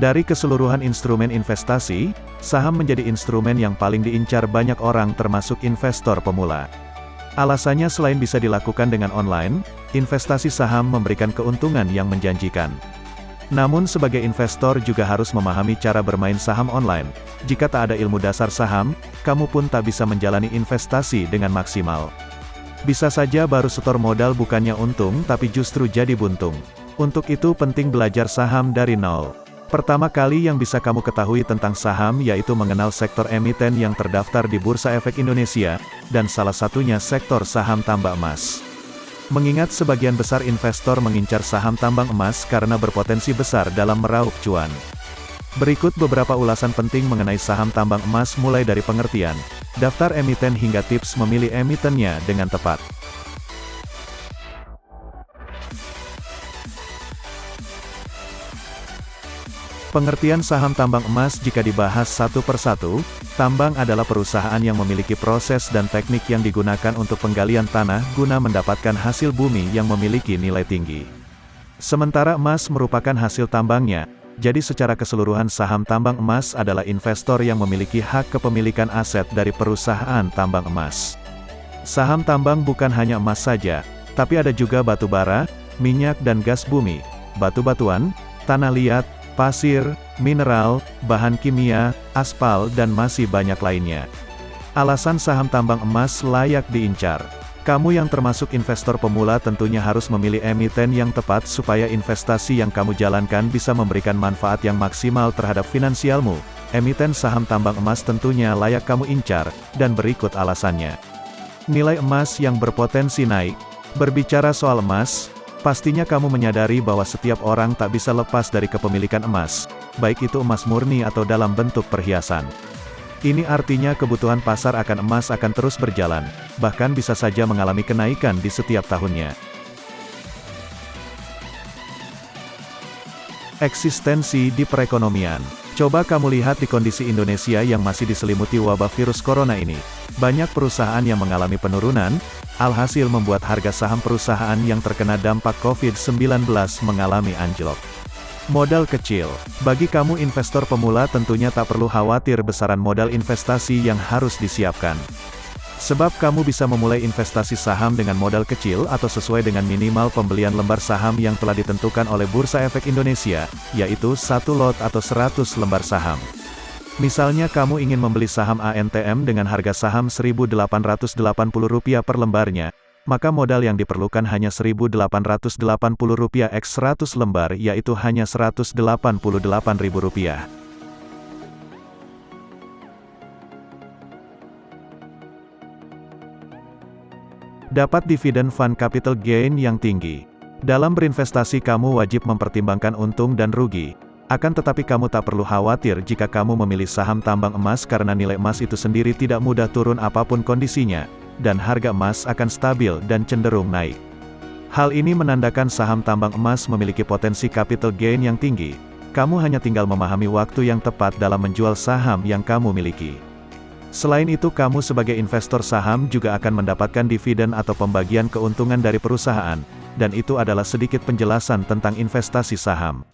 Dari keseluruhan instrumen investasi, saham menjadi instrumen yang paling diincar banyak orang termasuk investor pemula. Alasannya selain bisa dilakukan dengan online, investasi saham memberikan keuntungan yang menjanjikan. Namun sebagai investor juga harus memahami cara bermain saham online. Jika tak ada ilmu dasar saham, kamu pun tak bisa menjalani investasi dengan maksimal. Bisa saja baru setor modal bukannya untung tapi justru jadi buntung. Untuk itu penting belajar saham dari nol. Pertama kali yang bisa kamu ketahui tentang saham yaitu mengenal sektor emiten yang terdaftar di Bursa Efek Indonesia, dan salah satunya sektor saham tambang emas. Mengingat sebagian besar investor mengincar saham tambang emas karena berpotensi besar dalam meraup cuan. Berikut beberapa ulasan penting mengenai saham tambang emas mulai dari pengertian, daftar emiten hingga tips memilih emitennya dengan tepat. Pengertian saham tambang emas jika dibahas satu persatu, tambang adalah perusahaan yang memiliki proses dan teknik yang digunakan untuk penggalian tanah guna mendapatkan hasil bumi yang memiliki nilai tinggi. Sementara emas merupakan hasil tambangnya, jadi secara keseluruhan saham tambang emas adalah investor yang memiliki hak kepemilikan aset dari perusahaan tambang emas. Saham tambang bukan hanya emas saja, tapi ada juga batu bara, minyak dan gas bumi, batu-batuan, tanah liat, pasir, mineral, bahan kimia, aspal dan masih banyak lainnya. Alasan saham tambang emas layak diincar. Kamu yang termasuk investor pemula tentunya harus memilih emiten yang tepat supaya investasi yang kamu jalankan bisa memberikan manfaat yang maksimal terhadap finansialmu. Emiten saham tambang emas tentunya layak kamu incar, dan berikut alasannya. Nilai emas yang berpotensi naik. Berbicara soal emas, pastinya kamu menyadari bahwa setiap orang tak bisa lepas dari kepemilikan emas, baik itu emas murni atau dalam bentuk perhiasan. Ini artinya kebutuhan pasar akan emas akan terus berjalan, bahkan bisa saja mengalami kenaikan di setiap tahunnya. Eksistensi di perekonomian. Coba kamu lihat di kondisi Indonesia yang masih diselimuti wabah virus corona ini. Banyak perusahaan yang mengalami penurunan, alhasil membuat harga saham perusahaan yang terkena dampak COVID-19 mengalami anjlok. Modal kecil. Bagi kamu investor pemula tentunya tak perlu khawatir besaran modal investasi yang harus disiapkan. Sebab kamu bisa memulai investasi saham dengan modal kecil atau sesuai dengan minimal pembelian lembar saham yang telah ditentukan oleh Bursa Efek Indonesia, yaitu 1 lot atau 100 lembar saham. Misalnya kamu ingin membeli saham ANTM dengan harga saham Rp1.880 per lembarnya, maka modal yang diperlukan hanya Rp1.880 x 100 lembar yaitu hanya Rp188.000. Dapat dividen fund capital gain yang tinggi. Dalam berinvestasi kamu wajib mempertimbangkan untung dan rugi. Akan tetapi kamu tak perlu khawatir jika kamu memilih saham tambang emas karena nilai emas itu sendiri tidak mudah turun apapun kondisinya, dan harga emas akan stabil dan cenderung naik. Hal ini menandakan saham tambang emas memiliki potensi capital gain yang tinggi. Kamu hanya tinggal memahami waktu yang tepat dalam menjual saham yang kamu miliki. Selain itu kamu sebagai investor saham juga akan mendapatkan dividen atau pembagian keuntungan dari perusahaan, dan itu adalah sedikit penjelasan tentang investasi saham.